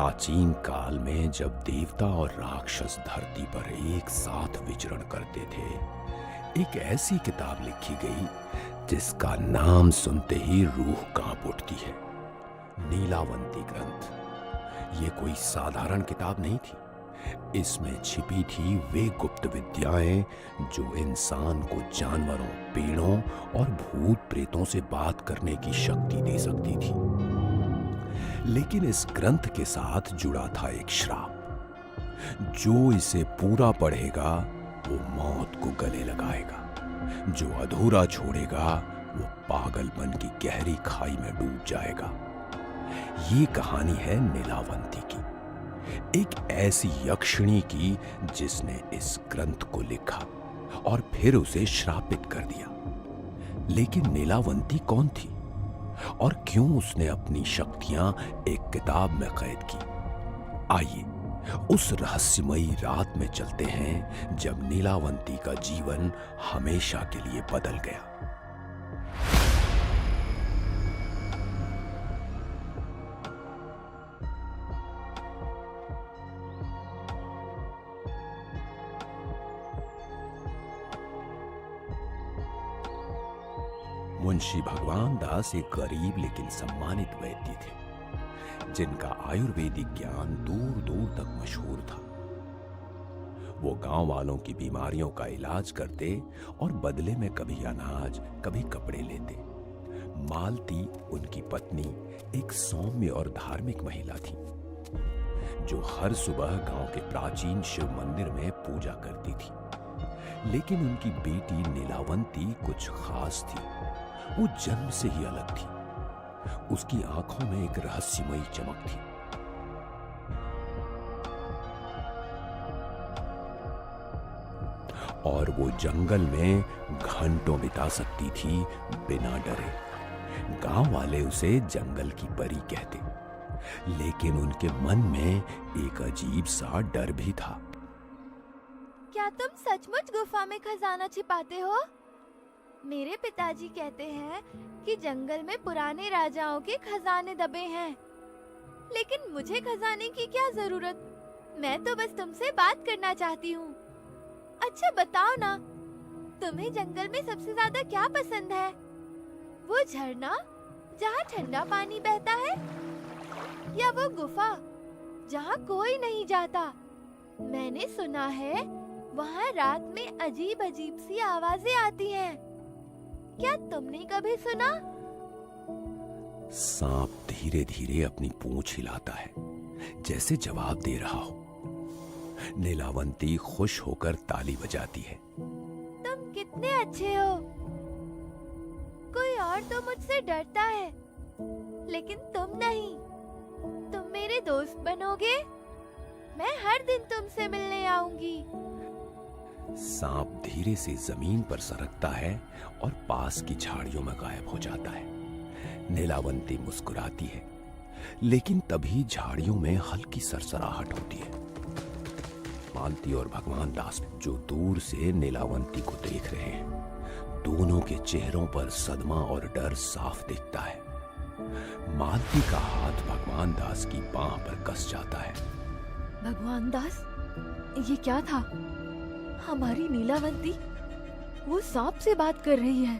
प्राचीन काल में जब देवता और राक्षस धरती पर एक साथ विचरण करते थे, एक ऐसी किताब लिखी गई जिसका नाम सुनते ही रूह कांप उठती है। नीलावंती ग्रंथ। ये कोई साधारण किताब नहीं थी। इसमें छिपी थी वे गुप्त विद्याएं जो इंसान को जानवरों, पेड़ों और भूत प्रेतों से बात करने की शक्ति दे सकती थी। लेकिन इस ग्रंथ के साथ जुड़ा था एक श्राप। जो इसे पूरा पढ़ेगा वो मौत को गले लगाएगा, जो अधूरा छोड़ेगा वो पागलपन की गहरी खाई में डूब जाएगा। ये कहानी है नीलावंती की, एक ऐसी यक्षिणी की जिसने इस ग्रंथ को लिखा और फिर उसे श्रापित कर दिया। लेकिन नीलावंती कौन थी और क्यों उसने अपनी शक्तियां एक किताब में कैद की? आइए उस रहस्यमयी रात में चलते हैं जब नीलावंती का जीवन हमेशा के लिए बदल गया। मुंशी भगवान दास एक गरीब लेकिन सम्मानित वैद्य थे, जिनका आयुर्वेदिक ज्ञान दूर दूर तक मशहूर था। वो गांव वालों की बीमारियों का इलाज करते और बदले में कभी अनाज, कभी कपड़े लेते। मालती उनकी पत्नी एक सौम्य और धार्मिक महिला थी, जो हर सुबह गांव के प्राचीन शिव मंदिर में पूजा करती थी। लेकिन उनकी बेटी नीलावंती कुछ खास थी। वो जन्म से ही अलग थी। उसकी आंखों में एक रहस्यमयी चमक थी। और वो जंगल में घंटों बिता सकती थी बिना डरे। गांव वाले उसे जंगल की परी कहते, लेकिन उनके मन में एक अजीब सा डर भी था। क्या तुम सचमुच गुफा में खजाना छिपाते हो? मेरे पिताजी कहते हैं कि जंगल में पुराने राजाओं के खजाने दबे हैं। लेकिन मुझे खजाने की क्या जरूरत? मैं तो बस तुमसे बात करना चाहती हूँ। अच्छा बताओ ना, तुम्हें जंगल में सबसे ज्यादा क्या पसंद है? वो झरना जहाँ ठंडा पानी बहता है, या वो गुफा जहाँ कोई नहीं जाता? मैंने सुना है वहाँ रात में अजीब अजीब सी आवाजें आती हैं। क्या तुमने कभी सुना? सांप धीरे धीरे अपनी पूंछ हिलाता है, जैसे जवाब दे रहा हो। नीलावंती खुश होकर ताली बजाती है। तुम कितने अच्छे हो। कोई और तो मुझसे डरता है, लेकिन तुम नहीं। तुम मेरे दोस्त बनोगे? मैं हर दिन तुमसे मिलने आऊंगी। सांप धीरे से जमीन पर सरकता है और पास की झाड़ियों में गायब हो जाता है। नीलावंती मुस्कुराती है, लेकिन तभी झाड़ियों में हल्की सरसराहट होती है। मालती और भगवान दास जो दूर से नीलावंती को देख रहे हैं, दोनों के चेहरों पर सदमा और डर साफ दिखता है। मालती का हाथ भगवान दास की बांह पर कस जाता है। भगवान दास, ये क्या था? हमारी नीलावंती वो सांप से बात कर रही है,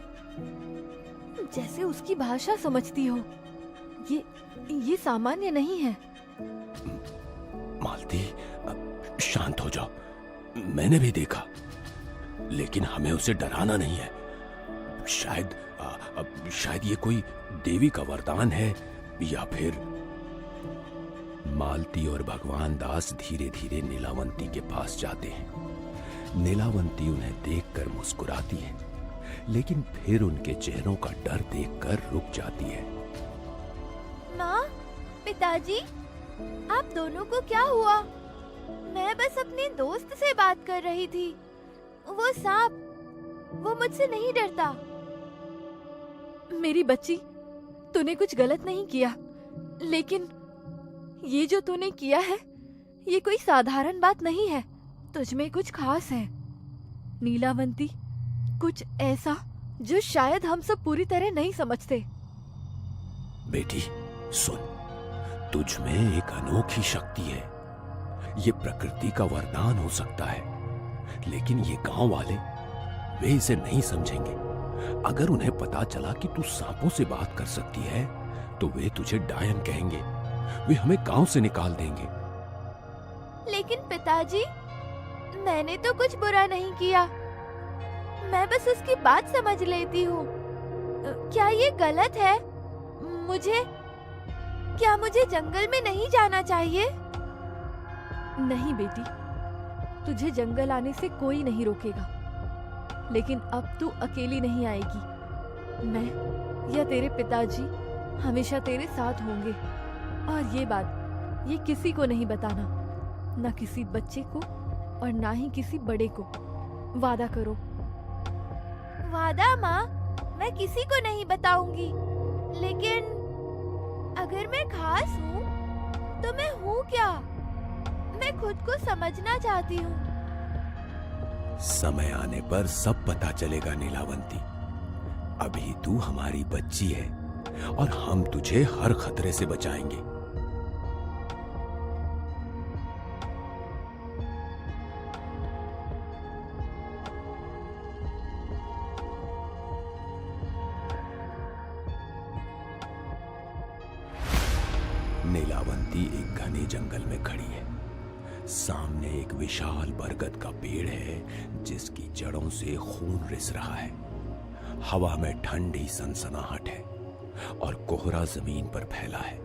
जैसे उसकी भाषा समझती हो। ये सामान्य नहीं है। मालती, शांत हो जाओ। मैंने भी देखा, लेकिन हमें उसे डराना नहीं है। शायद ये कोई देवी का वरदान है, या फिर। मालती और भगवान दास धीरे धीरे नीलावंती के पास जाते हैं। नीलावंती उन्हें देखकर मुस्कुराती है, लेकिन फिर उनके चेहरों का डर देखकर रुक जाती है। माँ, पिताजी, आप दोनों को क्या हुआ? मैं बस अपने दोस्त से बात कर रही थी। वो सांप, वो मुझसे नहीं डरता। मेरी बच्ची, तूने कुछ गलत नहीं किया, लेकिन ये जो तूने किया है, ये कोई साधारण बात नहीं है। तुझमें कुछ खास है नीलावंती, कुछ ऐसा जो शायद हम सब पूरी तरह नहीं समझते। बेटी सुन, तुझ में एक अनोखी शक्ति है। ये प्रकृति का वरदान हो सकता है, लेकिन ये गांव वाले वे इसे नहीं समझेंगे। अगर उन्हें पता चला कि तू सांपों से बात कर सकती है तो वे तुझे डायन कहेंगे। वे हमें गांव से निकाल देंगे। लेकिन पिताजी, मैंने तो कुछ बुरा नहीं किया। मैं बस उसकी बात समझ लेती हूँ। क्या ये गलत है? क्या मुझे जंगल में नहीं जाना चाहिए? नहीं बेटी, तुझे जंगल आने से कोई नहीं रोकेगा, लेकिन अब तू अकेली नहीं आएगी। मैं या तेरे पिताजी हमेशा तेरे साथ होंगे। और ये किसी को नहीं बताना, ना किसी बच्चे को और ना ही किसी बड़े को। वादा करो। वादा माँ, मैं किसी को नहीं बताऊंगी। लेकिन अगर मैं खास हूँ तो मैं हूँ क्या? मैं खुद को समझना चाहती हूँ। समय आने पर सब पता चलेगा नीलावंती। अभी तू हमारी बच्ची है और हम तुझे हर खतरे से बचाएंगे। नीलावंती एक घने जंगल में खड़ी है। सामने एक विशाल बरगद का पेड़ है जिसकी जड़ों से खून रिस रहा है। हवा में ठंडी सनसनाहट है और कोहरा जमीन पर फैला है।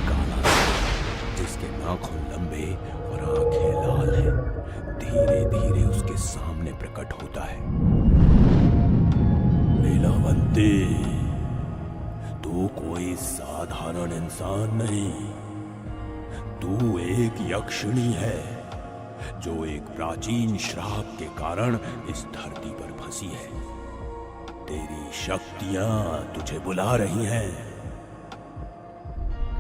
काला सांप, जिसके नाखून लंबे और आंखें लाल हैं, धीरे धीरे उसके सामने प्रकट होता है। नीलावंती, तू कोई साधारण इंसान नहीं। तू एक यक्षिणी है जो एक प्राचीन श्राप के कारण इस धरती पर फंसी है। तेरी शक्तियां तुझे बुला रही हैं।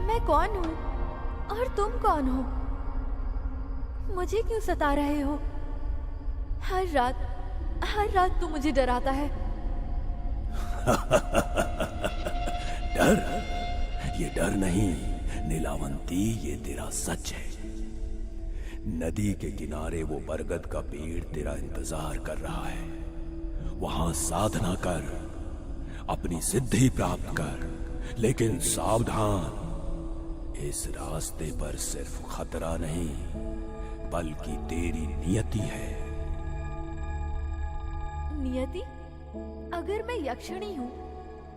मैं कौन हूँ और तुम कौन हो? मुझे क्यों सता रहे हो? हर रात तू मुझे डराता है। डर? ये डर नहीं नीलावंती, ये तेरा सच है। नदी के किनारे वो बरगद का पेड़ तेरा इंतजार कर रहा है। वहां साधना कर, अपनी सिद्धि प्राप्त कर, लेकिन सावधान, इस रास्ते पर सिर्फ खतरा नहीं बल्कि तेरी नियति है। नियति? अगर मैं यक्षिणी हूँ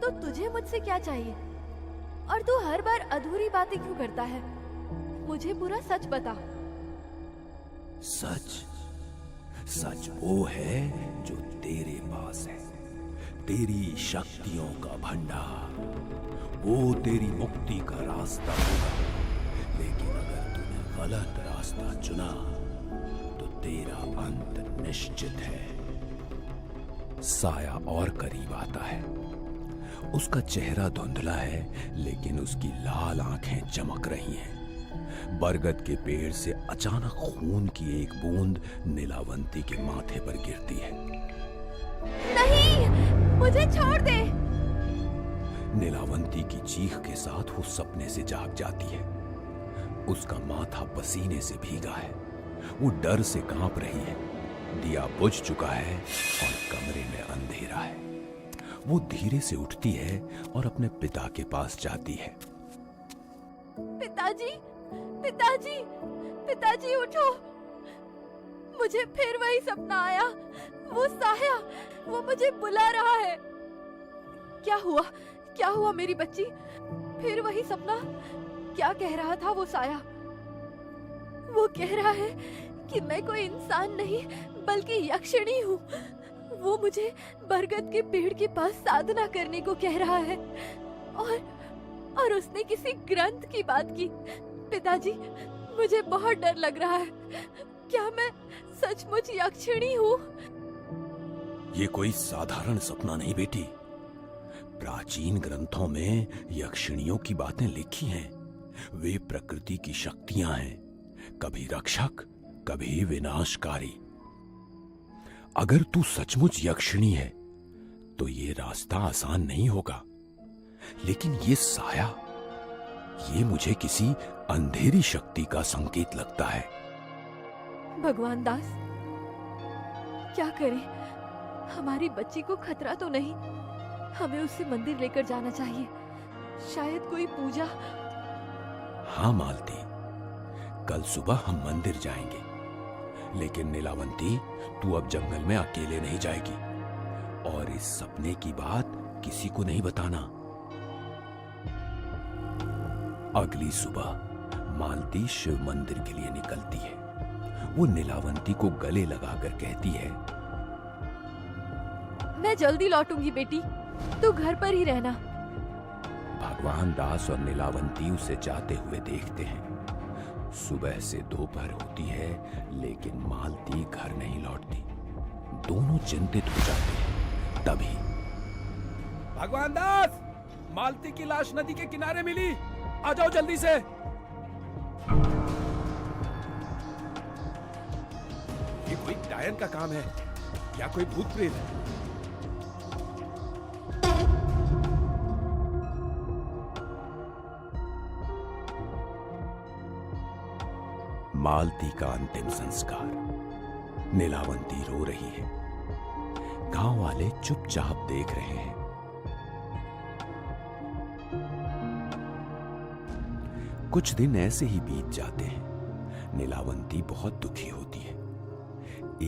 तो तुझे मुझसे क्या चाहिए? और तू हर बार अधूरी बातें क्यों करता है? मुझे पूरा सच बता। सच वो है जो तेरे पास है। तेरी शक्तियों का भंडार, वो तेरी मुक्ति का रास्ता होगा। लेकिन अगर तूने गलत रास्ता चुना तो तेरा अंत निश्चित है। साया और करीब आता है। उसका चेहरा धुंधला है, लेकिन उसकी लाल आंखें चमक रही हैं। बरगद के पेड़ से अचानक खून की एक बूंद नीलावंती के माथे पर गिरती है। नहीं, मुझे छोड़ दे। नीलावंती की चीख के साथ वो सपने से जाग जाती है। उसका माथा पसीने से भीगा है। वो डर से कांप रही है। दिया बुझ चुका है और कमरे में अंधेरा है। वो धीरे से उठती है और अपने पिता के पास जाती है। पिताजी, पिताजी, पिताजी उठो। मुझे फिर वही सपना आया। वो साया, वो मुझे बुला रहा है। क्या हुआ? क्या हुआ मेरी बच्ची? फिर वही सपना? क्या कह रहा था वो साया? वो कह रहा है कि मैं कोई इंसान नहीं बल्कि यक्षिणी हूँ। वो मुझे बरगद के पेड़ के पास साधना करने को कह रहा है और उसने किसी ग्रंथ की बात की। पिताजी, मुझे बहुत डर लग रहा है। क्या मैं सचमुच यक्षिणी हूँ? ये कोई साधारण सपना नहीं बेटी। प्राचीन ग्रंथों में यक्षिणियों की बातें लिखी हैं। वे प्रकृति की शक्तियां हैं, कभी रक्षक, कभी विनाशकारी। अगर तू सचमुच यक्षिणी है तो ये रास्ता आसान नहीं होगा। लेकिन ये साया, ये मुझे किसी अंधेरी शक्ति का संकेत लगता है। भगवान दास, क्या करें? हमारी बच्ची को खतरा तो नहीं? हमें उसे मंदिर लेकर जाना चाहिए, शायद कोई पूजा। हाँ मालती, कल सुबह हम मंदिर जाएंगे, लेकिन नीलावंती, तू अब जंगल में अकेले नहीं जाएगी और इस सपने की बात किसी को नहीं बताना। अगली सुबह मालती शिव मंदिर के लिए निकलती है। वो नीलावंती को गले लगाकर कहती है, मैं जल्दी लौटूंगी बेटी, तू घर पर ही रहना। भगवान दास और नीलावंती उसे जाते हुए देखते हैं। सुबह से दोपहर होती है, लेकिन मालती घर नहीं लौटती। दोनों चिंतित हो जाते हैं। तभी भगवान दास, मालती की लाश नदी के किनारे मिली, आ जाओ जल्दी से। ये कोई डायन का काम है या कोई भूत प्रेत? मालती का अंतिम संस्कार। नीलावंती रो रही है। गांव वाले चुपचाप देख रहे हैं। कुछ दिन ऐसे ही बीत जाते हैं। नीलावंती बहुत दुखी होती है।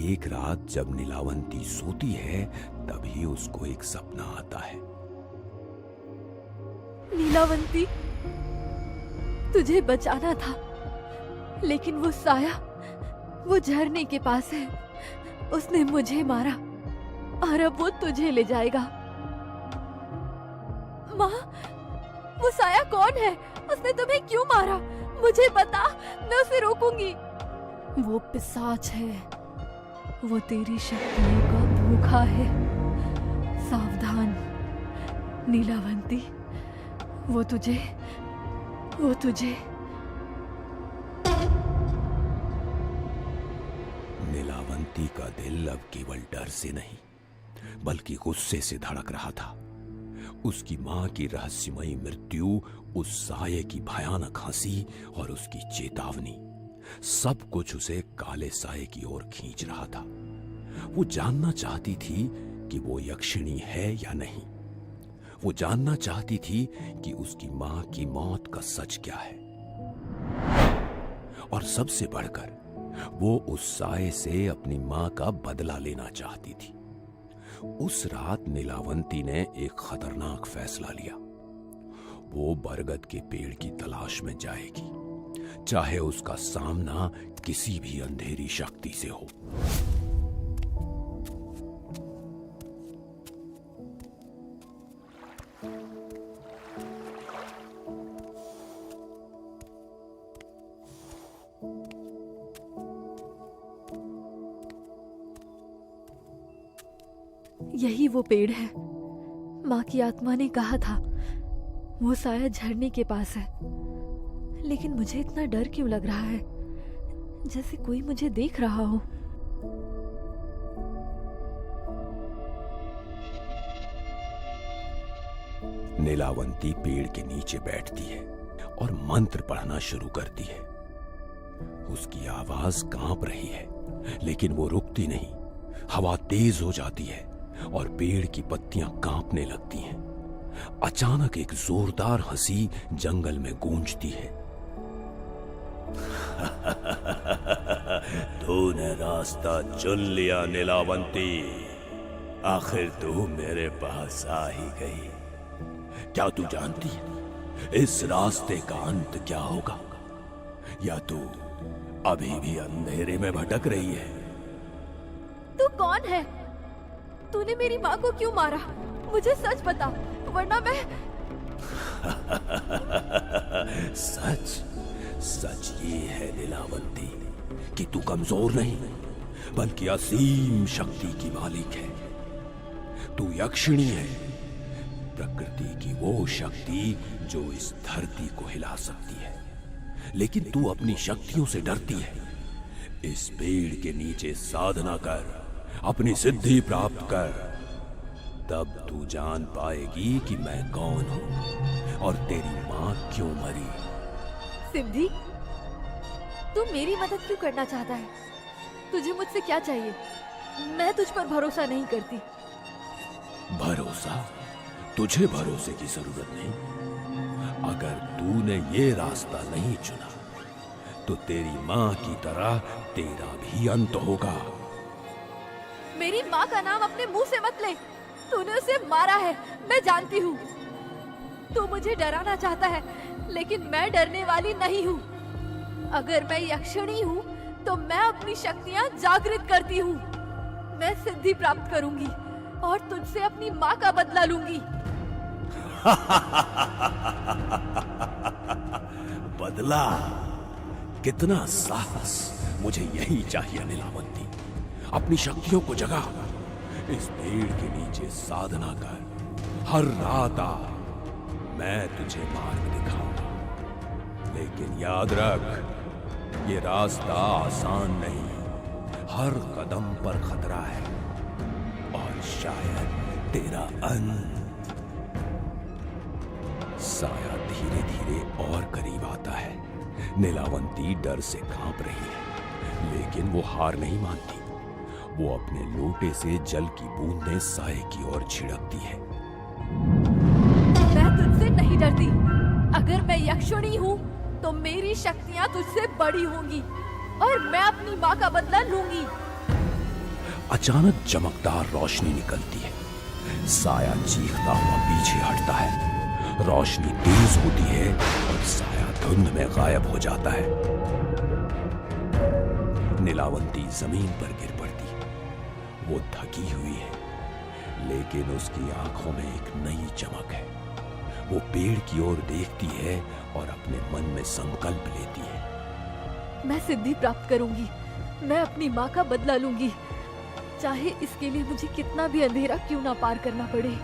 एक रात जब नीलावंती सोती है, तभी उसको एक सपना आता है। नीलावंती, तुझे बचाना था, लेकिन वो साया, वो झरने के पास है। उसने मुझे मारा और अब वो तुझे ले जाएगा। माँ, वो साया कौन है? उसने तुम्हें क्यों मारा? मुझे बता, मैं उसे रोकूंगी। वो पिशाच है, वो तेरी शक्तियों का भूखा है। सावधान नीलावंती, वो तुझे नीलावंती का दिल अब केवल डर से नहीं, बल्कि गुस्से से धड़क रहा था। उसकी मां की रहस्यमयी मृत्यु, उस साये की भयानक हंसी और उसकी चेतावनी, सब कुछ उसे काले साये की ओर खींच रहा था। वो जानना चाहती थी कि वो यक्षिणी है या नहीं। वो जानना चाहती थी कि उसकी मां की मौत का सच क्या है। और सबसे बढ़कर वो उस साये से अपनी मां का बदला लेना चाहती थी। उस रात नीलावंती ने एक खतरनाक फैसला लिया। वो बरगद के पेड़ की तलाश में जाएगी, चाहे उसका सामना किसी भी अंधेरी शक्ति से हो। यही वो पेड़ है। माँ की आत्मा ने कहा था वो साया झरने के पास है, लेकिन मुझे इतना डर क्यों लग रहा है, जैसे कोई मुझे देख रहा हो। नीलावंती पेड़ के नीचे बैठती है और मंत्र पढ़ना शुरू करती है। उसकी आवाज कांप रही है, लेकिन वो रुकती नहीं। हवा तेज हो जाती है और पेड़ की पत्तियां कांपने लगती हैं। अचानक एक जोरदार हंसी जंगल में गूंजती है। तूने रास्ता चुन लिया नीलावंती, आखिर तू मेरे पास आ ही गई। क्या तू जानती है इस रास्ते का अंत क्या होगा? या तू अभी भी अंधेरे में भटक रही है? तू कौन है? तूने मेरी माँ को क्यों मारा? मुझे सच बता, वरना मैं सच ये है नीलावंती कि तू कमजोर नहीं, बल्कि असीम शक्ति की मालिक है। तू यक्षिणी है, प्रकृति की वो शक्ति जो इस धरती को हिला सकती है। लेकिन तू अपनी शक्तियों से डरती है। इस पेड़ के नीचे साधना कर, अपनी सिद्धि प्राप्त कर। तब तू जान पाएगी कि मैं कौन हूं और तेरी माँ क्यों मरी। सिद्धि, तू मेरी मदद क्यों करना चाहता है? तुझे मुझसे क्या चाहिए? मैं तुझ पर भरोसा नहीं करती। भरोसा? तुझे भरोसे की जरूरत नहीं। अगर तूने ये रास्ता नहीं चुना तो तेरी माँ की तरह तेरा भी अंत होगा। मेरी माँ का नाम अपने मुंह से मत ले। तूने उसे मारा है, मैं जानती हूँ। तू मुझे डराना चाहता है, लेकिन मैं डरने वाली नहीं हूँ। अगर मैं यक्षिणी हूँ तो मैं अपनी शक्तियाँ जागृत करती हूँ। मैं सिद्धि प्राप्त करूंगी और तुझसे अपनी माँ का बदला लूंगी। बदला? कितना साहस! मुझे यही चाहिए नीलावंती। अपनी शक्तियों को जगा। इस पेड़ के नीचे साधना कर। हर रात आ। मैं तुझे मार्ग दिखाऊंगा। लेकिन याद रख, ये रास्ता आसान नहीं। हर कदम पर खतरा है और शायद तेरा अंत। साया धीरे धीरे और करीब आता है। नीलावंती डर से कांप रही है, लेकिन वो हार नहीं मानती। वो अपने लोटे से जल की बूंदें साए की ओर छिड़कती है। मैं तुझसे नहीं डरती। अगर मैं यक्षिणी हूँ तो मेरी शक्तियाँ तुझसे बड़ी होंगी और मैं अपनी माँ का बदला लूंगी। अचानक चमकदार रोशनी निकलती है। साया चीखता हुआ पीछे हटता है। रोशनी तेज होती है और साया धुंध में गायब हो जाता है। नीलावंती जमीन पर गिर पड़ती है। वो थकी हुई है, लेकिन उसकी आंखों में एक नई चमक है। वो पेड़ की ओर देखती है और अपने मन में संकल्प लेती है। मैं सिद्धि प्राप्त करूंगी। मैं अपनी माँ का बदला लूंगी, चाहे इसके लिए मुझे कितना भी अंधेरा क्यों ना पार करना पड़े।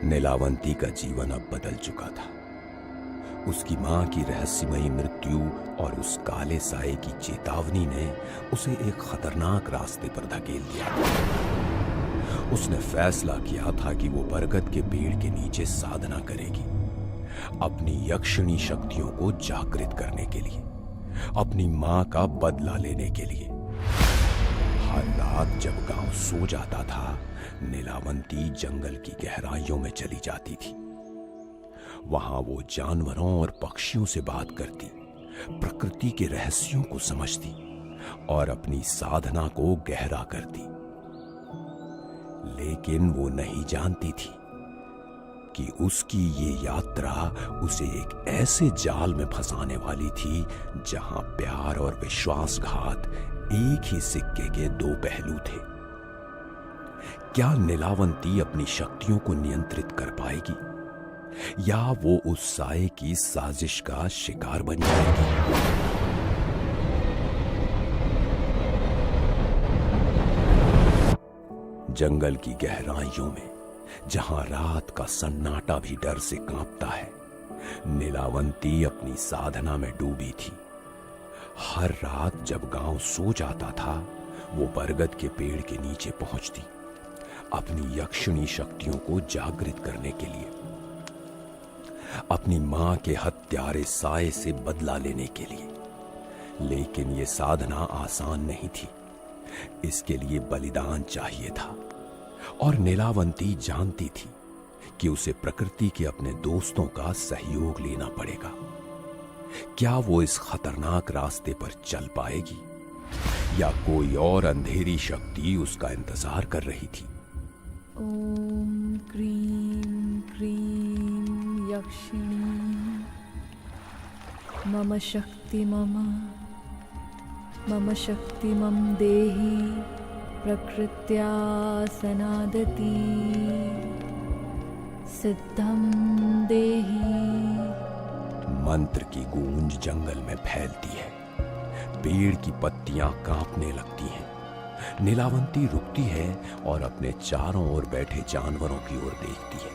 नीलावंती का जीवन अब बदल चुका था। उसकी मां की रहस्यमयी मृत्यु और उस काले साए की चेतावनी ने उसे एक खतरनाक रास्ते पर धकेल दिया था। उसने फैसला किया था कि वो बरगद के पेड़ के नीचे साधना करेगी, अपनी यक्षिणी शक्तियों को जागृत करने के लिए, अपनी मां का बदला लेने के लिए। हर रात जब गांव सो जाता था, नीलावंती जंगल की गहराइयों में चली जाती थी। वहां वो जानवरों और पक्षियों से बात करती, प्रकृति के रहस्यों को समझती और अपनी साधना को गहरा करती। लेकिन वो नहीं जानती थी कि उसकी ये यात्रा उसे एक ऐसे जाल में फंसाने वाली थी जहां प्यार और विश्वासघात एक ही सिक्के के दो पहलू थे। क्या नीलावंती अपनी शक्तियों को नियंत्रित कर पाएगी, या वो उस साए की साजिश का शिकार बन जाएगी? जंगल की गहराइयों में, जहां रात का सन्नाटा भी डर से कांपता है, नीलावंती अपनी साधना में डूबी थी। हर रात जब गांव सो जाता था, वो बरगद के पेड़ के नीचे पहुंचती, अपनी यक्षिणी शक्तियों को जागृत करने के लिए, अपनी मां के हत्यारे साए से बदला लेने के लिए। लेकिन ये साधना आसान नहीं थी। इसके लिए बलिदान चाहिए था, और नीलावंती जानती थी कि उसे प्रकृति के अपने दोस्तों का सहयोग लेना पड़ेगा। क्या वो इस खतरनाक रास्ते पर चल पाएगी, या कोई और अंधेरी शक्ति उसका इंतजार कर रही थी? ओम क्रीम क्रीम यक्षिणी मम शक्ति मम शक्तिमं देहि प्रकृत्या सनादति सिद्धं देहि। मंत्र की गूंज जंगल में फैलती है, पेड़ की पत्तियां कांपने लगती हैं। नीलावंती रुकती है और अपने चारों ओर बैठे जानवरों की ओर देखती है।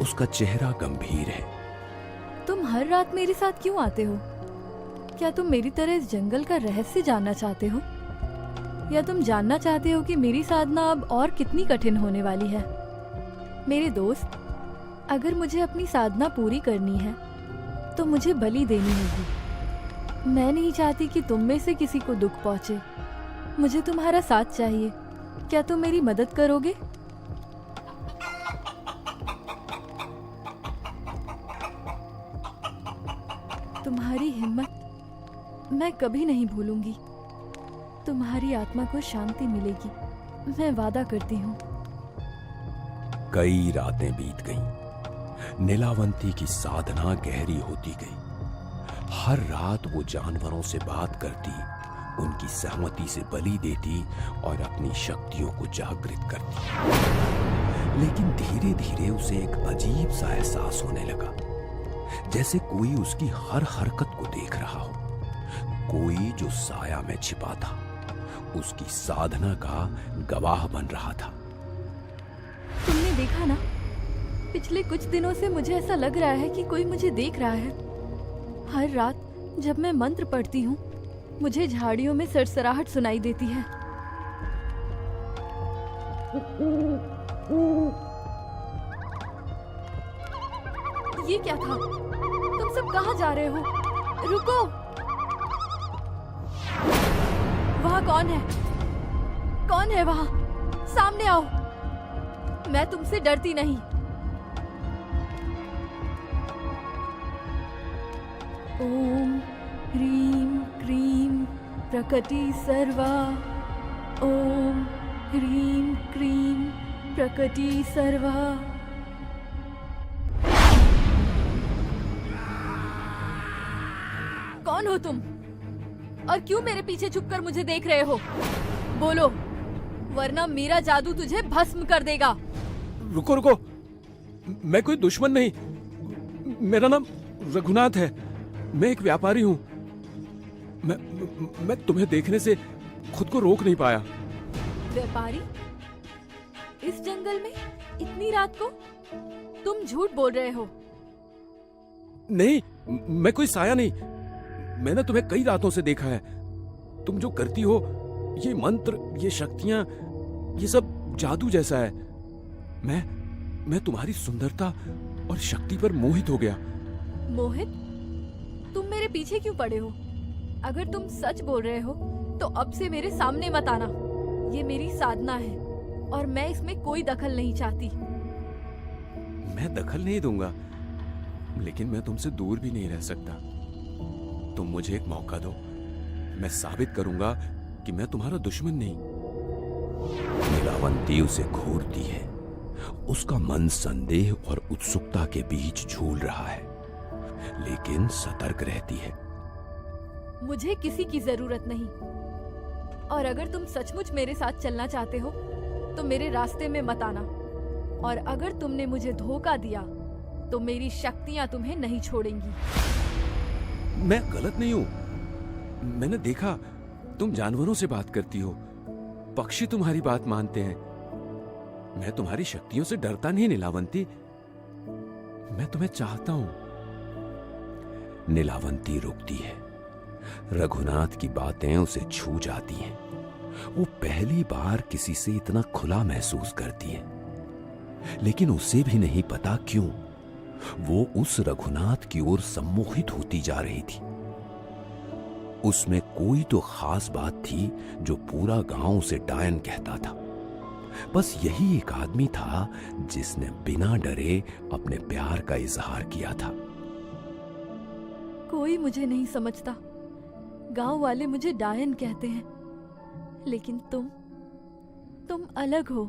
उसका चेहरा गंभीर है। तुम हर रात मेरे साथ क्यों आते हो? क्या तुम मेरी तरह इस जंगल का रहस्य जानना चाहते हो, या तुम जानना चाहते हो कि मेरी साधना अब और कितनी कठिन होने वाली है? मेरे दोस्त, अगर मुझे अपनी साधना पूरी करनी है तो मुझे बलि देनी होगी। मैं नहीं चाहती कि तुम में से किसी को दुख पहुंचे। मुझे तुम्हारा साथ चाहिए। क्या तुम मेरी मदद करोगे? तुम्हारी हिम्मत मैं कभी नहीं भूलूंगी। तुम्हारी आत्मा को शांति मिलेगी, मैं वादा करती हूँ। कई रातें बीत गईं। नीलावंती की साधना गहरी होती गई। हर रात वो जानवरों से बात करती, उनकी सहमति से बलि देती और अपनी शक्तियों को जागृत करती। लेकिन धीरे धीरे उसे एक अजीब सा एहसास होने लगा, जैसे कोई उसकी हर हरकत को देख रहा हो। कोई जो साया में छिपा था, उसकी साधना का गवाह बन रहा था। तुमने देखा ना, पिछले कुछ दिनों से मुझे ऐसा लग रहा है कि कोई मुझे देख रहा है। हर रात जब मैं मंत्र पढ़ती हूँ, मुझे झाड़ियों में सरसराहट सुनाई देती है। ये क्या था? तुम सब कहाँ जा रहे हो? रुको! वहाँ कौन है? कौन है वहाँ? सामने आओ। मैं तुमसे डरती नहीं। ओम ह्रीं क्रीं प्रकटी सर्वा। ओम ह्रीं क्रीं प्रकटी सर्वा। कौन हो तुम? और क्यों मेरे पीछे छुपकर मुझे देख रहे हो? बोलो, वरना मेरा जादू तुझे भस्म कर देगा। रुको रुको, मैं कोई दुश्मन नहीं। मेरा नाम रघुनाथ है। मैं एक व्यापारी हूँ। मैं तुम्हें देखने से खुद को रोक नहीं पाया। व्यापारी? इस जंगल में इतनी रात को? तुम झूठ बोल रहे हो। नहीं, मैं कोई साया नहीं। मैंने तुम्हें कई रातों से देखा है। तुम जो करती हो, ये मंत्र, ये शक्तियां, ये सब जादू जैसा है। मैं तुम्हारी सुंदरता और शक्ति पर मोहित हो गया। मोहित? तुम मेरे पीछे क्यों पड़े हो? अगर तुम सच बोल रहे हो तो अब से मेरे सामने मत आना। ये मेरी साधना है और मैं इसमें कोई दखल नहीं चाहती। मैं दखल नहीं दूंगा, लेकिन मैं तुमसे दूर भी नहीं रह सकता। तुम मुझे एक मौका दो, मैं साबित करूंगा कि मैं तुम्हारा दुश्मन नहीं। नीलावंती उसे घूरती है। उसका मन संदेह और उत्सुकता के बीच झूल रहा है, लेकिन सतर्क रहती है। मुझे किसी की जरूरत नहीं, और अगर तुम सचमुच मेरे साथ चलना चाहते हो तो मेरे रास्ते में मत आना। और अगर तुमने मुझे धोखा दिया तो मेरी शक्तियां तुम्हें नहीं छोड़ेंगी। मैं गलत नहीं हूं। मैंने देखा, तुम जानवरों से बात करती हो, पक्षी तुम्हारी बात मानते हैं। मैं तुम्हारी शक्तियों से डरता नहीं नीलावंती। मैं तुम्हें चाहता हूं। नीलावंती रुकती है। रघुनाथ की बातें उसे छू जाती हैं। वो पहली बार किसी से इतना खुला महसूस करती है, लेकिन उसे भी नहीं पता क्यों वो उस रघुनाथ की ओर सम्मोहित होती जा रही थी। उसमें कोई तो खास बात थी जो पूरा गांव उसे डायन कहता था। बस यही एक आदमी था जिसने बिना डरे अपने प्यार का इजहार किया था। कोई मुझे नहीं समझता। गांव वाले मुझे डायन कहते हैं, लेकिन तुम अलग हो।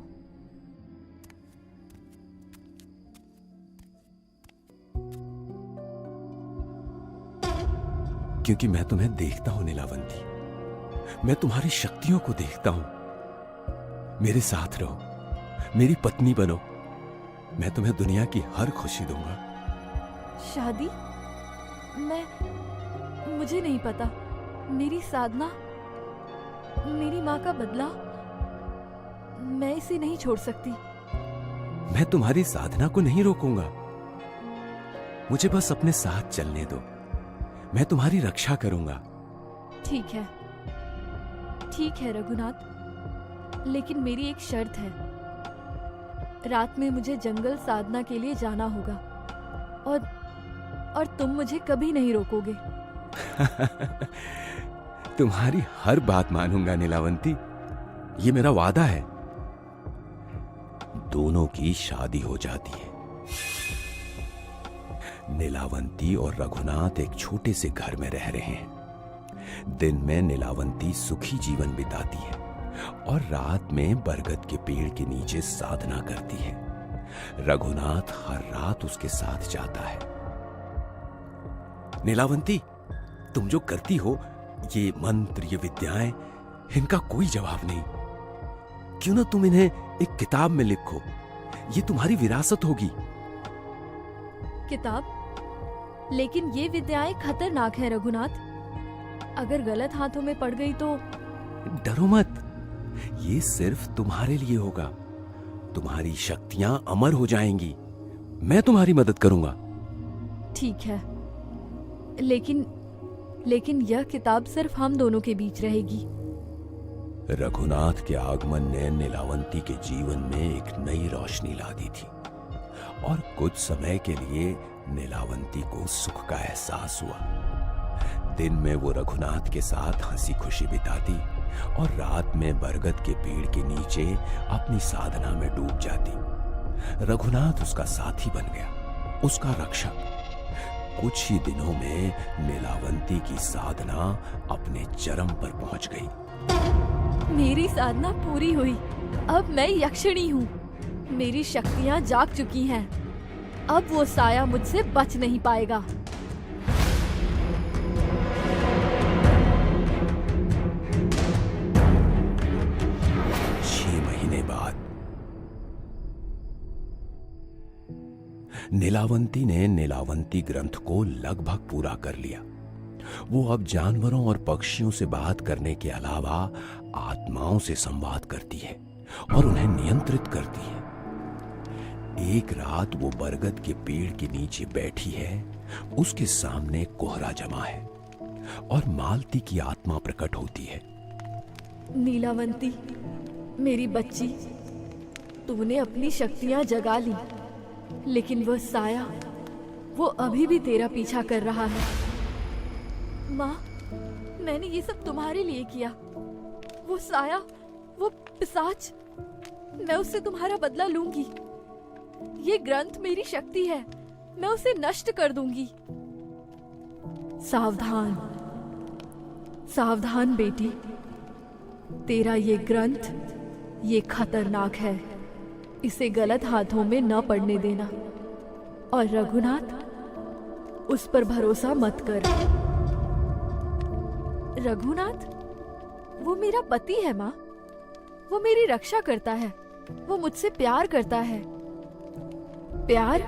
क्योंकि मैं तुम्हें देखता हूं नीलावंती, मैं तुम्हारी शक्तियों को देखता हूं। मेरे साथ रहो, मेरी पत्नी बनो, मैं तुम्हें दुनिया की हर खुशी दूंगा। शादी? मुझे नहीं पता। मेरी साधना, मेरी माँ का बदला, मैं इसे नहीं छोड़ सकती। मैं तुम्हारी साधना को नहीं रोकूंगा, मुझे बस अपने साथ चलने दो, मैं तुम्हारी रक्षा करूंगा। ठीक है रघुनाथ, लेकिन मेरी एक शर्त है। रात में मुझे जंगल साधना के लिए जाना होगा और तुम मुझे कभी नहीं रोकोगे। तुम्हारी हर बात मानूंगा नीलावंती, ये मेरा वादा है। दोनों की शादी हो जाती है। नीलावंती और रघुनाथ एक छोटे से घर में रह रहे हैं। दिन में नीलावंती सुखी जीवन बिताती है और रात में बरगद के पेड़ के नीचे साधना करती है। रघुनाथ हर रात उसके साथ जाता है। नीलावंती, तुम जो करती हो, ये मंत्र, ये विद्याएं, इनका कोई जवाब नहीं। क्यों ना तुम इन्हें एक किताब में लिखो, ये तुम्हारी विरासत होगी। किताब? लेकिन ये विद्याएं खतरनाक है रघुनाथ, अगर गलत हाथों में पड़ गई तो? डरो मत, ये सिर्फ तुम्हारे लिए होगा। तुम्हारी शक्तियां अमर हो जाएंगी, मैं तुम्हारी मदद करूंगा। ठीक है, लेकिन यह किताब सिर्फ हम दोनों के बीच रहेगी। रघुनाथ के आगमन ने नीलावंती के जीवन में एक नई रोशनी ला दी थी और कुछ समय के लिए नीलावंती को सुख का एहसास हुआ। दिन में वो रघुनाथ के साथ हंसी खुशी बिताती और रात में बरगद के पेड़ के नीचे अपनी साधना में डूब जाती। रघुनाथ उसका साथी बन गया, उसका रक्षक। कुछ ही दिनों में नीलावंती की साधना अपने चरम पर पहुंच गई। मेरी साधना पूरी हुई, अब मैं यक्षिणी हूँ। मेरी शक्तियाँ जाग चुकी हैं, अब वो साया मुझसे बच नहीं पाएगा। 6 महीने बाद नीलावंती ने नीलावंती ग्रंथ को लगभग पूरा कर लिया। वो अब जानवरों और पक्षियों से बात करने के अलावा आत्माओं से संवाद करती है और उन्हें नियंत्रित करती है। एक रात वो बरगद के पेड़ के नीचे बैठी है, उसके सामने कोहरा जमा है और मालती की आत्मा प्रकट होती है। नीलावंती, मेरी बच्ची, तूने अपनी शक्तियां जगा ली, लेकिन वह साया, वो अभी भी तेरा पीछा कर रहा है। माँ, मैंने ये सब तुम्हारे लिए किया। वो साया, वो पिशाच, मैं उससे तुम्हारा बदला लूंगी। ये ग्रंथ मेरी शक्ति है, मैं उसे नष्ट कर दूंगी। सावधान, सावधान बेटी, तेरा ये ग्रंथ, ये खतरनाक है, इसे गलत हाथों में न पड़ने देना। और रघुनाथ, उस पर भरोसा मत कर। रघुनाथ, वो मेरा पति है माँ, वो मेरी रक्षा करता है, वो मुझसे प्यार करता है। प्यार?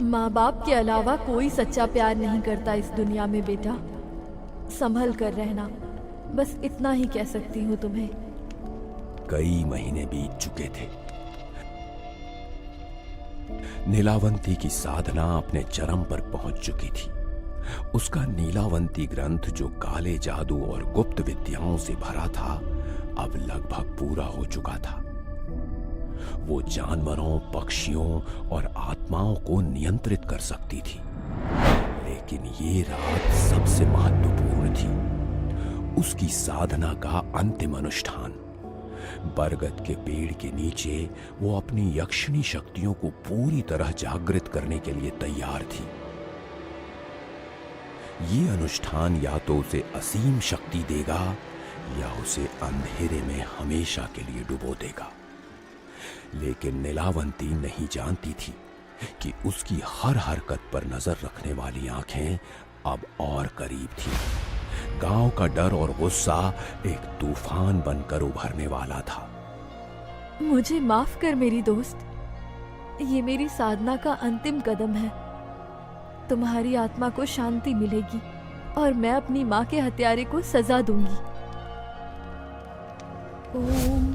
माँ बाप के अलावा कोई सच्चा प्यार नहीं करता इस दुनिया में बेटा। संभल कर रहना, बस इतना ही कह सकती हूँ तुम्हें। कई महीने बीत चुके थे। नीलावंती की साधना अपने चरम पर पहुंच चुकी थी। उसका नीलावंती ग्रंथ, जो काले जादू और गुप्त विद्याओं से भरा था, अब लगभग पूरा हो चुका था। वो जानवरों, पक्षियों और आत्माओं को नियंत्रित कर सकती थी। लेकिन ये रात सबसे महत्वपूर्ण थी, उसकी साधना का अंतिम अनुष्ठान। बरगद के पेड़ के नीचे वो अपनी यक्षिणी शक्तियों को पूरी तरह जागृत करने के लिए तैयार थी। ये अनुष्ठान या तो उसे असीम शक्ति देगा या उसे अंधेरे में हमेशा के लिए डुबो देगा। लेकिन नीलावंती नहीं जानती थी कि उसकी हर हरकत पर नजर रखने वाली आंखें अब और करीब थी। गांव का डर और गुस्सा एक तूफान बनकर उभरने वाला था। मुझे माफ कर मेरी दोस्त, ये मेरी साधना का अंतिम कदम है। तुम्हारी आत्मा को शांति मिलेगी और मैं अपनी माँ के हत्यारे को सजा दूंगी। ओम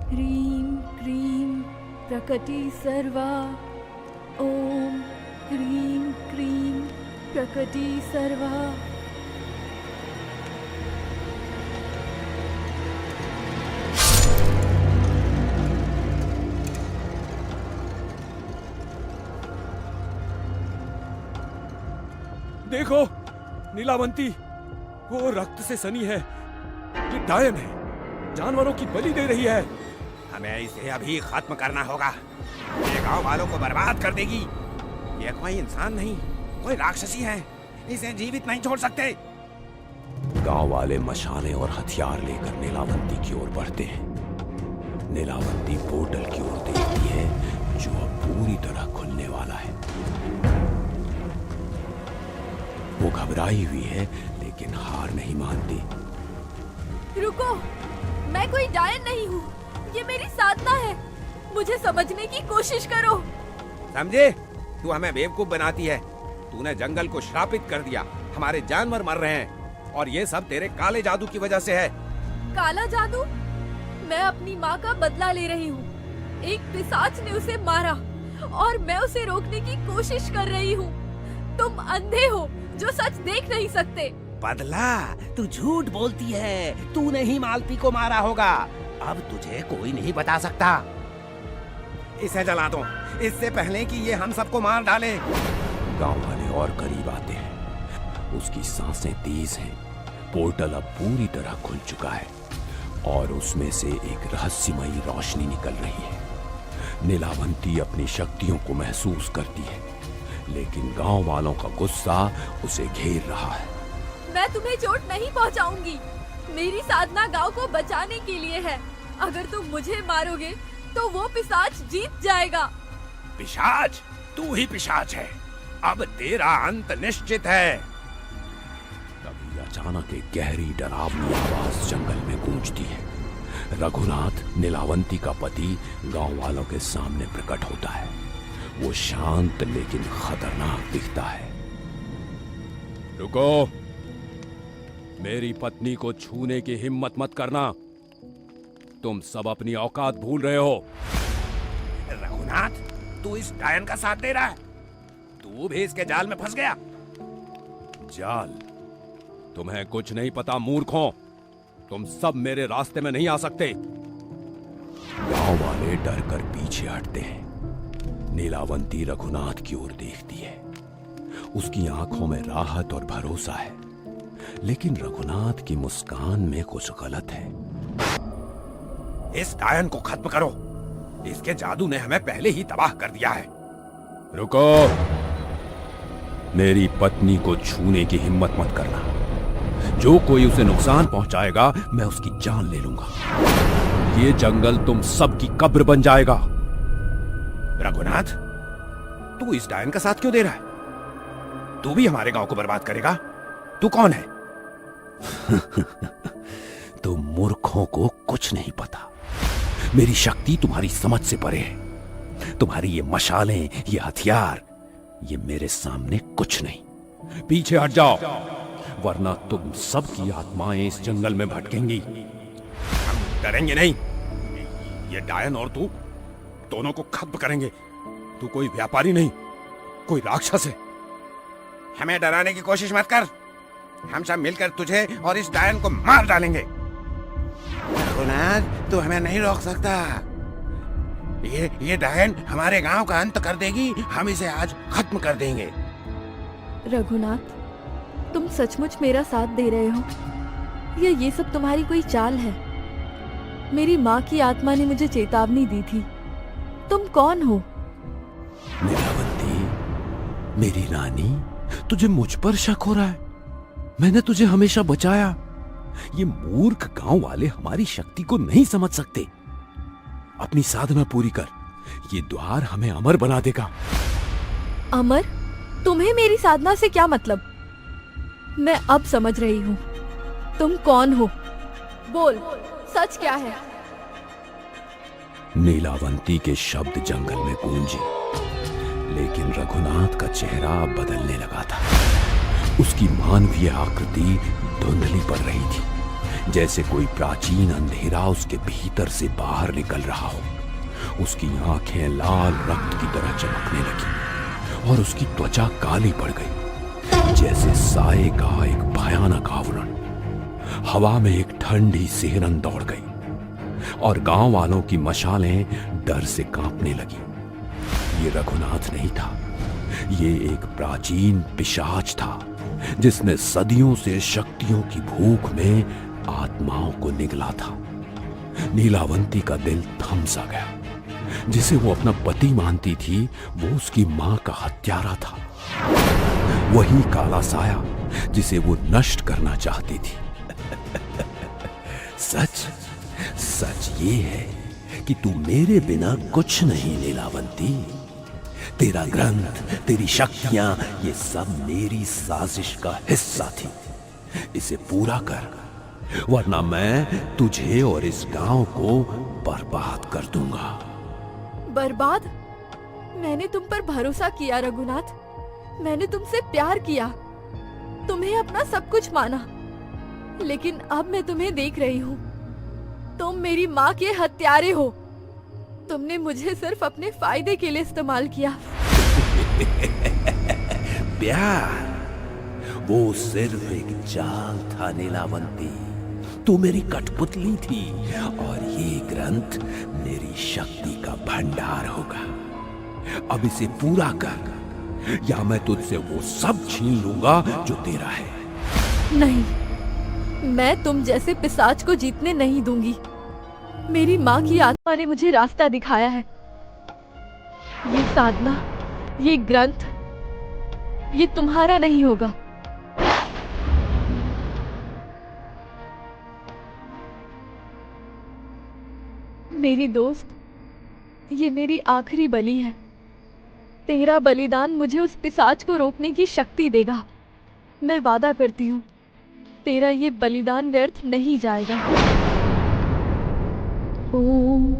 ह्रीं क्रीं प्रकटी सर्वा, ओम ह्रीं क्रीं प्रकटी सर्वा। देखो नीलावंती, वो रक्त से सनी है। ये डायन है, जानवरों की बलि दे रही है। हमें इसे अभी खत्म करना होगा। ये गांव वालों को बर्बाद कर देगी। ये कोई इंसान नहीं, कोई राक्षसी है। इसे जीवित नहीं छोड़ सकते। गांव वाले मशालें और हथियार लेकर नीलावंती की ओर बढ़ते हैं। नीलावंती पोर्टल की ओर देखती है जो अब पूरी तरह खुलने वाला है। वो घबराई हुई है लेकिन हार नहीं मानती। रुको, मैं कोई डायन नहीं हूँ, ये मेरी साधना है। मुझे समझने की कोशिश करो। समझे? तू हमें बेवकूफ बनाती है। तूने जंगल को श्रापित कर दिया। हमारे जानवर मर रहे हैं और ये सब तेरे काले जादू की वजह से है। काला जादू? मैं अपनी माँ का बदला ले रही हूँ। एक पिशाच ने उसे मारा और मैं उसे रोकने की कोशिश कर रही हूँ। तुम अंधे हो जो सच देख नहीं सकते। बदला? तू झूठ बोलती है। तूने ही मालती को मारा होगा। अब तुझे कोई नहीं बता सकता। इसे जला दो, इससे पहले कि ये हम सबको मार डाले। गांव वाले और करीब आते हैं। उसकी सांसें तेज हैं। पोर्टल अब पूरी तरह खुल चुका है और उसमें से एक रहस्यमयी रोशनी निकल रही है। नीलावंती अपनी शक्तियों को महसूस करती है लेकिन गांव वालों का गुस्सा उसे घेर रहा है। मैं तुम्हें चोट नहीं पहुंचाऊंगी। मेरी साधना गांव को बचाने के लिए है। अगर तुम मुझे मारोगे तो वो पिशाच जीत जाएगा। पिशाच? तू ही पिशाच है। अब तेरा अंत निश्चित है। तभी अचानक एक गहरी डरावनी आवाज जंगल में गूंजती है। रघुनाथ, नीलावंती का पति, गांव वालों के सामने प्रकट होता है। वो शांत लेकिन खतरनाक दिखता है। रुको, मेरी पत्नी को छूने की हिम्मत मत करना। तुम सब अपनी औकात भूल रहे हो। रघुनाथ, तू इस डायन का साथ दे रहा है। तू भी इसके जाल में फंस गया। जाल? तुम्हें कुछ नहीं पता मूर्खों। तुम सब मेरे रास्ते में नहीं आ सकते। गांव वाले डर कर पीछे हटते हैं। नीलावंती रघुनाथ की ओर देखती है। उसकी आंखों में राहत और भरोसा है लेकिन रघुनाथ की मुस्कान में कुछ गलत है। इस डायन को खत्म करो। इसके जादू ने हमें पहले ही तबाह कर दिया है। रुको, मेरी पत्नी को छूने की हिम्मत मत करना। जो कोई उसे नुकसान पहुंचाएगा मैं उसकी जान ले लूंगा। ये जंगल तुम सब की कब्र बन जाएगा। रघुनाथ, तू इस डायन का साथ क्यों दे रहा है? तू भी हमारे गांव को बर्बाद करेगा? तू कौन है? तुम मूर्खों को कुछ नहीं पता। मेरी शक्ति तुम्हारी समझ से परे है। तुम्हारी ये मशालें, ये हथियार, ये मेरे सामने कुछ नहीं। पीछे हट जाओ वरना तुम सबकी आत्माएं इस जंगल में भटकेंगी। हम डरेंगे नहीं। ये डायन और तू दोनों को खत्म करेंगे। तू कोई व्यापारी नहीं, कोई राक्षस है। हमें डराने की कोशिश मत कर। हम सब मिलकर तुझे और इस डायन को मार डालेंगे। रघुनाथ, तू हमें नहीं रोक सकता। ये डायन हमारे गांव का अंत कर देगी। हम इसे आज खत्म कर देंगे। रघुनाथ, तुम सचमुच मेरा साथ दे रहे हो या ये सब तुम्हारी कोई चाल है? मेरी माँ की आत्मा ने मुझे चेतावनी दी थी। तुम कौन हो? नीलावंती, मेरी रानी, तुझे मुझ पर शक हो रहा है? मैंने तुझे हमेशा बचाया। ये मूर्ख गांव वाले हमारी शक्ति को नहीं समझ सकते। अपनी साधना पूरी कर, ये द्वार हमें अमर बना देगा। अमर? तुम्हें मेरी साधना से क्या मतलब? मैं अब समझ रही हूँ तुम कौन हो। बोल, सच क्या है? नीलावंती के शब्द जंगल में गूंजे, लेकिन रघुनाथ का चेहरा बदलने लगा था। उसकी मानवीय आकृति धुंधली पड़ रही थी, जैसे कोई प्राचीन अंधेरा उसके भीतर से बाहर निकल रहा हो। उसकी आंखें लाल रक्त की तरह चमकने लगी और उसकी त्वचा काली पड़ गई, जैसे साए का एक भयानक आवरण। हवा में एक ठंडी सिहरन दौड़ गई और गांव वालों की मशालें डर से कांपने लगी। ये रघुनाथ नहीं था, ये एक प्राचीन पिशाच था, जिसने सदियों से शक्तियों की भूख में आत्माओं को निगला था। नीलावंती का दिल थम सा गया। जिसे वो अपना पति मानती थी, वो उसकी मां का हत्यारा था। वही काला साया जिसे वो नष्ट करना चाहती थी। सच सच ये है कि तू मेरे बिना कुछ नहीं नीलावंती। तेरा ग्रंथ, तेरी शक्तियां, ये सब मेरी साजिश का हिस्सा थी। इसे पूरा कर, वरना मैं तुझे और इस गांव को बर्बाद कर दूंगा। बर्बाद? मैंने तुम पर भरोसा किया रघुनाथ, मैंने तुमसे प्यार किया, तुम्हें अपना सब कुछ माना, लेकिन अब मैं तुम्हें देख रही हूँ, तुम मेरी माँ के हत्यारे हो। तुमने मुझे सिर्फ अपने फायदे के लिए इस्तेमाल किया। प्यार? वो सिर्फ एक चाल था नीलावंती। तू मेरी कठपुतली थी और ये ग्रंथ मेरी शक्ति का भंडार होगा। अब इसे पूरा कर, या मैं तुझसे वो सब छीन लूंगा जो तेरा है। नहीं, मैं तुम जैसे पिशाच को जीतने नहीं दूंगी। मेरी माँ की आत्मा ने मुझे रास्ता दिखाया है। ये साधना, ये ग्रंथ, ये तुम्हारा नहीं होगा। मेरी दोस्त, ये मेरी आखिरी बलि है। तेरा बलिदान मुझे उस पिशाच को रोकने की शक्ति देगा। मैं वादा करती हूँ, तेरा ये बलिदान व्यर्थ नहीं जाएगा। ओम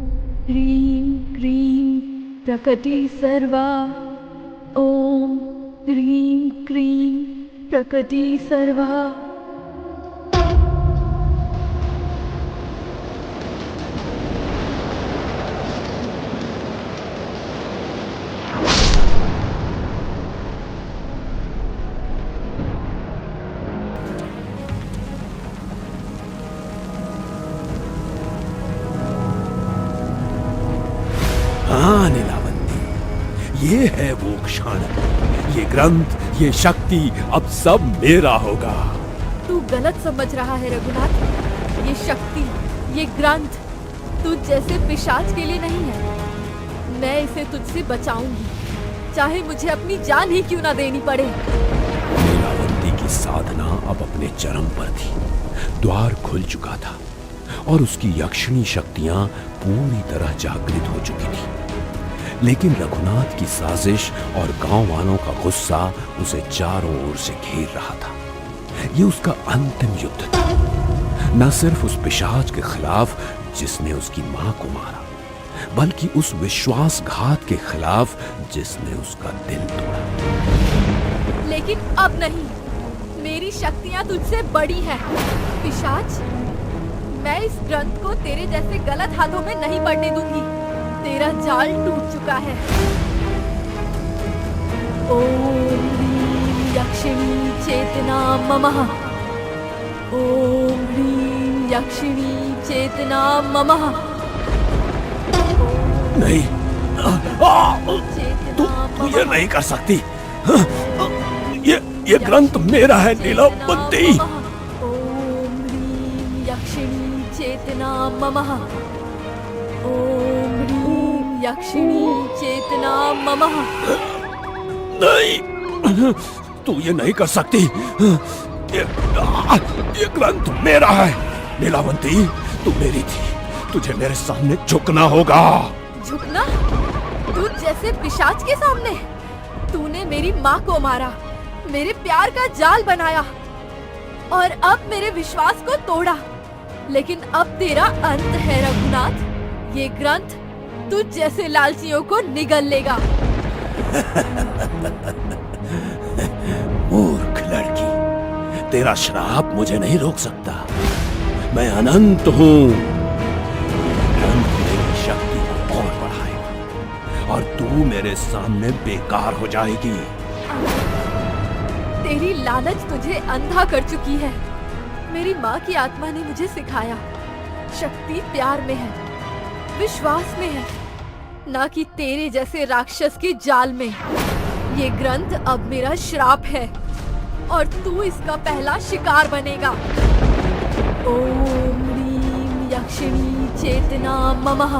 ह्रीं क्रीं प्रकृति सर्वा, ओम ह्रीं क्रीं प्रकृति सर्वा। हाँ नीलावंती, ये है वो क्षण, ये ग्रंथ, ये शक्ति अब सब मेरा होगा। तू गलत समझ रहा है रघुनाथ। ये शक्ति, ये ग्रंथ तुझ जैसे पिशाच के लिए नहीं है। मैं इसे तुझसे बचाऊंगी, चाहे मुझे अपनी जान ही क्यों ना देनी पड़े। नीलावंती की साधना अब अपने चरम पर थी। द्वार खुल चुका था और उसकी यक्षिणी शक्तियां पूरी तरह जागृत हो चुकी थी। लेकिन रघुनाथ की साजिश और गांव वालों का गुस्सा उसे चारों ओर से घेर रहा था। ये उसका अंतिम युद्ध था, न सिर्फ उस पिशाच के खिलाफ जिसने उसकी मां को मारा, बल्कि उस विश्वासघात के खिलाफ जिसने उसका दिल तोड़ा। लेकिन अब नहीं, मेरी शक्तियां तुझसे बड़ी हैं। पिशाच, मैं इस ग्रंथ को तेरे जैसे गलत हाथों में नहीं पड़ने दूंगी। तेरा जाल टूट चुका है। ओम ह्रीं यक्षिणी चेतना ममः, ओम ह्रीं यक्षिणी चेतना ममः। नहीं, तू ये नहीं कर सकती। ये ग्रंथ मेरा है नीलावंती। ओम ह्रीं यक्षिणी चेतना ममः, ओम ह्रीं यक्षिणी चेतना ममः। नहीं, तू ये नहीं कर सकती। ये ग्रंथ मेरा है नीलावंती। तू मेरी थी, तुझे मेरे सामने झुकना होगा। झुकना? तू जैसे पिशाच के सामने? तूने मेरी माँ को मारा, मेरे प्यार का जाल बनाया, और अब मेरे विश्वास को तोड़ा, लेकिन अब तेरा अंत है रघुनाथ। ये ग्रंथ तुझ जैसे लालचियों को निगल लेगा। मूर्ख लड़की, तेरा श्राप मुझे नहीं रोक सकता। मैं अनंत हूँ। ग्रंथ मेरी शक्ति को और बढ़ाएगा और तू मेरे सामने बेकार हो जाएगी। तेरी लालच तुझे अंधा कर चुकी है। मेरी माँ की आत्मा ने मुझे सिखाया, शक्ति प्यार में है, विश्वास में है, ना कि तेरे जैसे राक्षस के जाल में। ये ग्रंथ अब मेरा श्राप है और तू इसका पहला शिकार बनेगा। ओम ह्रीं यक्षिणी चेतना ममः।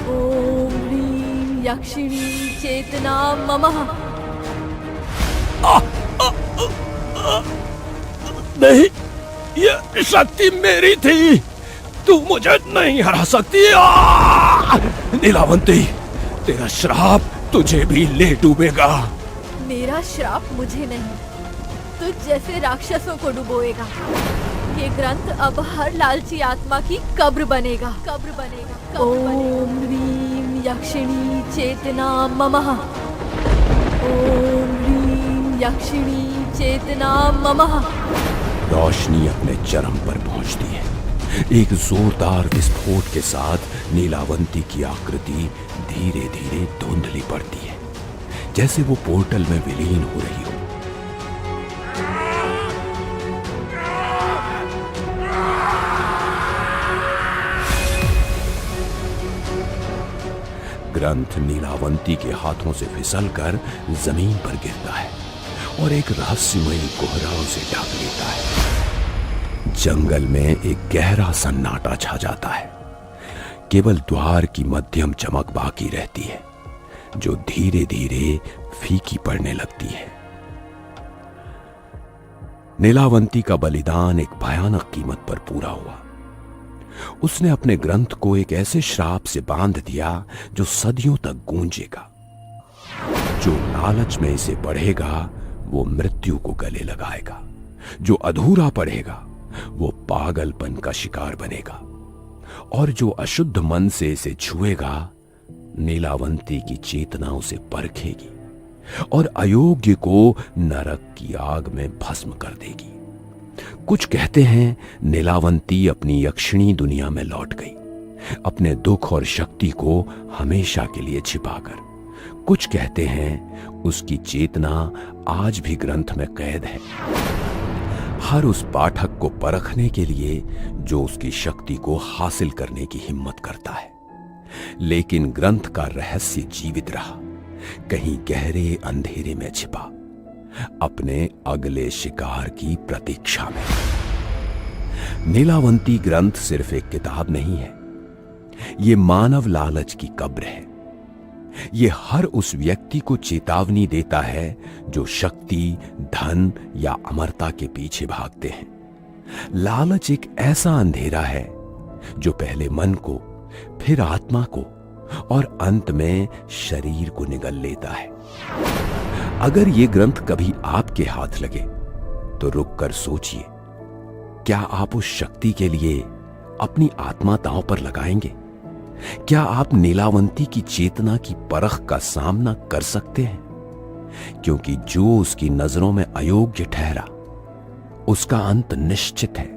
ओम ह्रीं यक्षिणी चेतना ममः। नहीं, ये शक्ति मेरी थी। तू मुझे नहीं हरा सकती। नीलावंती, तेरा श्राप तुझे भी ले डूबेगा। मेरा श्राप मुझे नहीं, तुझ जैसे राक्षसों को डुबोएगा। ये ग्रंथ अब हर लालची आत्मा की कब्र बनेगा। ओम ह्रीं यक्षिणी चेतना ममः। ओम ह्रीं यक्षिणी चेतना ममः। रोशनी अपने चरम पर पहुंचती है। एक जोरदार विस्फोट के साथ नीलावंती की आकृति धीरे धीरे धुंधली पड़ती है, जैसे वो पोर्टल में विलीन हो रही हो। ग्रंथ नीलावंती के हाथों से फिसलकर जमीन पर गिरता है और एक रहस्यमयी कोहराम से ढक लेता है। जंगल में एक गहरा सन्नाटा छा जाता है। केवल द्वार की मध्यम चमक बाकी रहती है, जो धीरे धीरे फीकी पड़ने लगती है। नीलावंती का बलिदान एक भयानक कीमत पर पूरा हुआ। उसने अपने ग्रंथ को एक ऐसे श्राप से बांध दिया जो सदियों तक गूंजेगा। जो लालच में इसे पढ़ेगा वो मृत्यु को गले लगाएगा। जो अधूरा पढ़ेगा वो पागलपन का शिकार बनेगा, और जो अशुद्ध मन से इसे छुएगा, नीलावंती की चेतना उसे परखेगी और अयोग्य को नरक की आग में भस्म कर देगी। कुछ कहते हैं नीलावंती अपनी यक्षिणी दुनिया में लौट गई, अपने दुख और शक्ति को हमेशा के लिए छिपाकर। कुछ कहते हैं उसकी चेतना आज भी ग्रंथ में कैद है, हर उस पाठक को परखने के लिए जो उसकी शक्ति को हासिल करने की हिम्मत करता है। लेकिन ग्रंथ का रहस्य जीवित रहा, कहीं गहरे अंधेरे में छिपा, अपने अगले शिकार की प्रतीक्षा में। नीलावंती ग्रंथ सिर्फ एक किताब नहीं है, ये मानव लालच की कब्र है। ये हर उस व्यक्ति को चेतावनी देता है जो शक्ति, धन या अमरता के पीछे भागते हैं। लालच एक ऐसा अंधेरा है जो पहले मन को, फिर आत्मा को और अंत में शरीर को निगल लेता है। अगर ये ग्रंथ कभी आपके हाथ लगे तो रुककर सोचिए, क्या आप उस शक्ति के लिए अपनी आत्मा दांव पर लगाएंगे? क्या आप नीलावंती की चेतना की परख का सामना कर सकते हैं? क्योंकि जो उसकी नजरों में अयोग्य ठहरा, उसका अंत निश्चित है,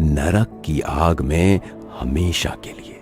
नरक की आग में हमेशा के लिए।